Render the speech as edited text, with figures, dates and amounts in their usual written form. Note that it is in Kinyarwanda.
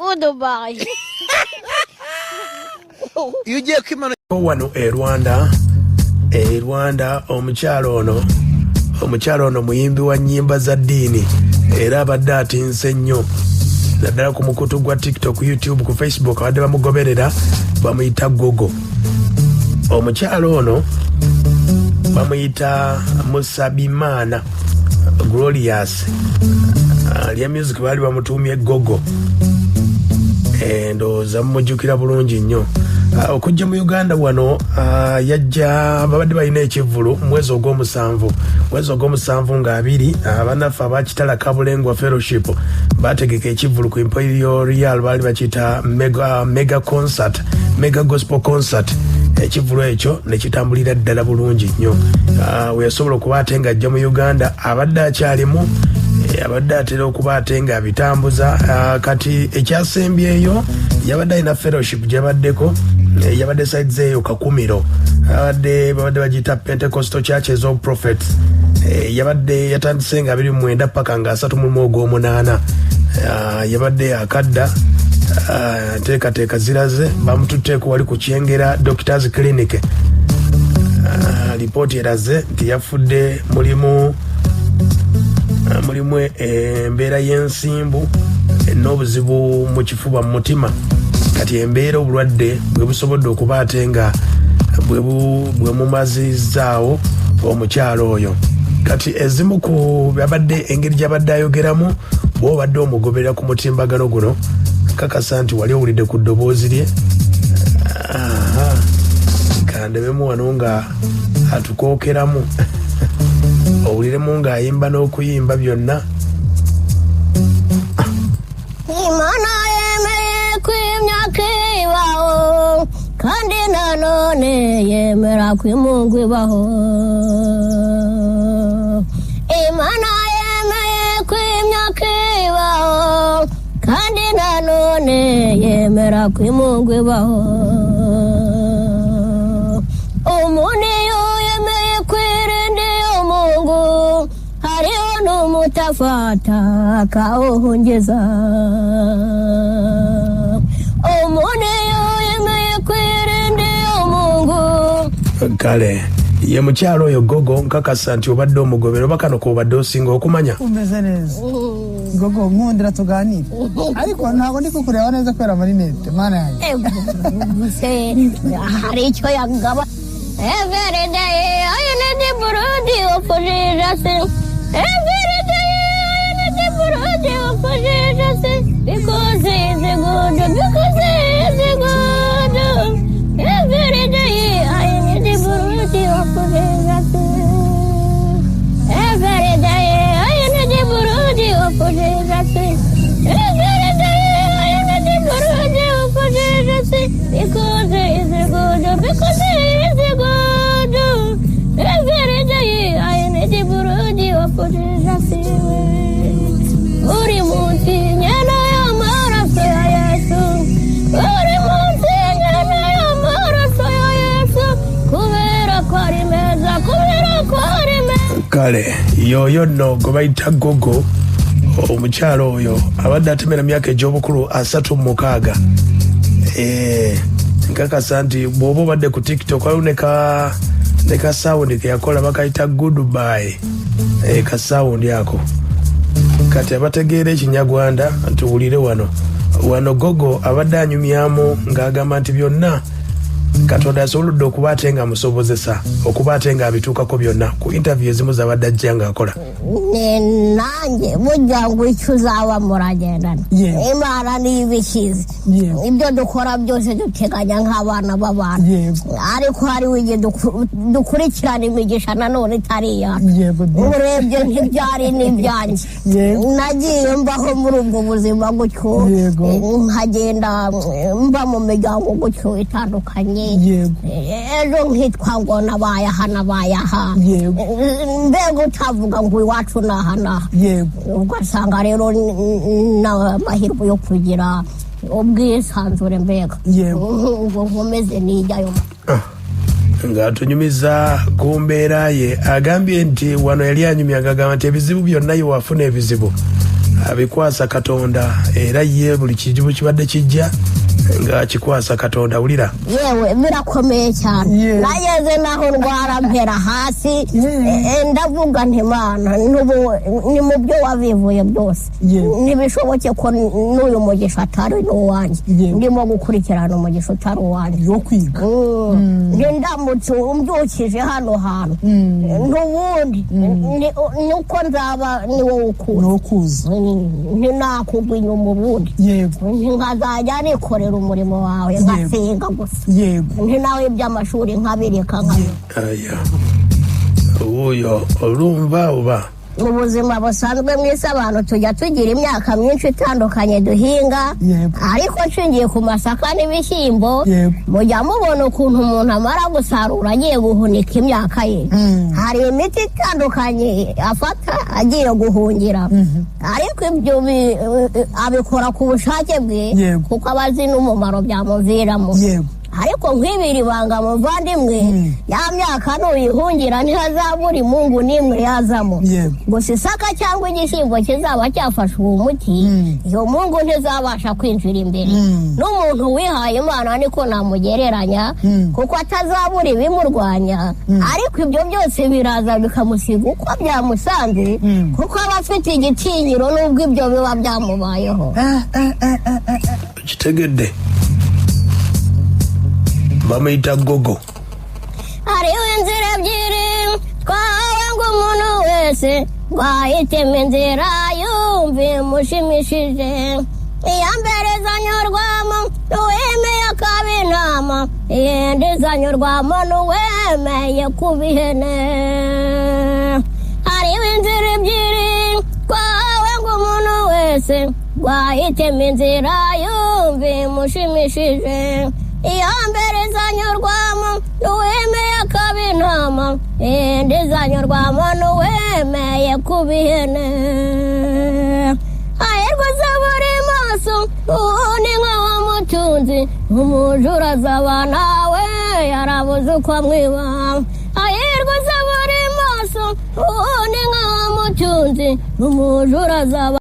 Goodbye. You just come on. Wano Rwanda omukyalo ono muyimbi wa nnyimba za ddiini era abadde atinze nnyo naddala ku mukutu gwa TikTok, YouTube, ku Facebook abadde bamugoberera bamuyita Gogo. Omukyalo ono bamuyita Musabimana Glorious. Alya music baali bamutuumye Gogo. Ndowooza mumujjukira bulungi nnyo. Okujja mu Uganda wano yajja babadde balina ekivvulu mwezi ogw'omusanvu nga abiri abanafu abakitala Kabulengwa Fellowship bategeka ekivvulu ku Imperial Royal baali bakiyita mega gospel concert. Ekivvulu ekyo ne kitambulira ddala bulungi nnyo. Weyasobola okuba ate nga ajja mu Uganda abadde akyalimu abadde atera okuba ate nga abitambuza. Kati ekyasembyeyo yabadde alina fellowship gyabaddeko yabadde sides eyo Kakumiro babadde bagiyita Pentecostal Churches of Prophets. Yabadde yatandise nga 29 paka nga 38 yabadde akadda teekateeka ziraze bamututteeko wali ku Kyengera Doctors Clinic. Lipooti eraze nti yafudde mulimu embeera y'ensimbu n'obuzibu mu kifuba mu mutima. Kati embeera obulwadde bwe busobodde okuba ate nga bwe mumazizaawo omukyalo oyo. Kati ezimu ku babadde engeri gy'abadde ayogeramu bw'obadde omugoberera ku mutimbagano guno kakasa nti wali owulidde ku ddoboozi lye. Kandebemu wano nga atukookeramu owuliremu ng'ayimba n'okuyimba byonna. Imana yemeye kw'imyaka ibaho kandi nanone yemera kw'imungu ibaho. Imana yemeye kw'imyaka ibaho kandi nanone yemera kw'imungu ibaho. Umuntu iyo yemeye kwirinda Mungu hariho n'umutafata akawuhungeza. Umuntu iyo yemeye kwirinda Mungu. Kale ye mukyalo oyo Gogo nkakasa nti obadde omugobero bakano ko obadde osinga okumanya. Umeze neza Gogo nkundira tuganire ariko ntabwo ndi kukureba neza kwera marinette mana yanjye. Hari icyo yangaba. Every day I need the Burundi of Jesus. Every day I need the Burundi of Jesus. Because he's good, because he's good. Every day I need the Burundi of Jesus. Every day I need the Burundi of Jesus. Every day I need the Burundi of Jesus. Because he's good, because he's good. Every day I need the Burundi of Jesus. Uri munsi nyana ya maraso ya Yesu. Uri munsi nyana ya maraso ya Yesu. Kubera kwari meza, kubera kwari meza. Kale yoyo no gobayita Gogo omukyalo oyo abadde atemera myaka egy'obukulu 36. Nkakasa nti bw'oba obadde ku TikTok waliwo ne kasawundi ke yakola bakayita Goodbye. Kasawundi ako kati abategeera ekinyagwanda tuwulire wano Gogo abadde anyumyamu ng'agamba nti byonna Katonda asobodde okuba ate nga amusobozesa okuba ate nga abituukako byonna ku interview ezimu zabadde ajja ng'akola. Nanjye burya ngo icyo uzaba muragendana Imana n'ibikizi ibyo dukora byose duteganya nk'abana b'abantu ariko hariho igihe dukurikirana imigisha nanone itari iyacu. Urebye ntibyari n'ibyanjye nagiye mbaho muri ubwo buzima gutyo nkagenda mba mu miryango gutyo itandukanye. Ejo nkitwa ngo nabaye aha mbega utavuga ngo iwacu naha ugasanga rero n'amahirwe yo kugira ubwisanzure mbega ngo nkomeze nijyayo. Ng'atunyumiza ku mbeera ye agambye nti wano yali anyumya agamba nti ebizibu byonna ye wafuna ebizibu abikwasa Katonda era ye buli kijibu kibadde kijja nga kikwasa Katonda ulira yewe birakomeye cyane nageze naho ndwara mpera hasi ndavuga nti Mana ni mu byo wabivuye byose nibishoboke ko n'uyu mugisha atari n'uwanjye ndimo gukurikirana umugisha utari uwanjye yo kwiga ndamutse umbyukije hano hantu n'ubundi nuko nzaba ni wowe ukuza ntinakugwa inyuma ubundi yego nkazajya nikorera umurimo wawe ngasenga gusa yego ntinawe iby'amashuri nkabireka aya uyo urumva uba mu buzima busanzwe mwese abantu tujya tugira imyaka myinshi itandukanye duhinga ariko nshingiye ku masaka n'ibishyimbo mujya mubona ukuntu umuntu amara gusarura agiye guhunika imyaka ye hari imiti itandukanye afata agiye guhungira ariko ibyo abikora ku bushake bwe kuko aba azi n'umumaro byamuviramo ariko nk'ibiri banga muvandimwe ya myaka n'uyihungira ntihazabura imungu n'imwe yazamo gusa isaka cyangwa igishyimbo kizaba cyafashe uwo muti iyo mungu ntizabasha kwinjira imbere n'umuntu wihaye Imana niko namugereranya kuko atazabura ibimurwanya ariko ibyo byose biraza bikamusiga uko byamusanze kuko aba afite igitinyiro n'ubwo ibyo biba byamubayeho kitegedde bamuyita gogo hariho inzira ebyiri twahawe ngo umuntu wese wahitemo inzira yumva imushimishije iya mbere izanyurwamo n'uwemeye akaba intama iyindi izanyurwamo n'uwemeye kuba ihene hariho inzira ebyiri twahawe ngo umuntu wese wahitemo inzira yumva imushimishije iya mbere izanyurwamo n'uwemeye akaba intama iyindi izanyurwamo n'uwemeye kuba ihene hahirwa uzabura maso ubundi nk'awamutunzi umujura azaba nawe yarabuze uko amwiba hahirwa uzabura maso ubundi nk'awamutunzi umujura azaba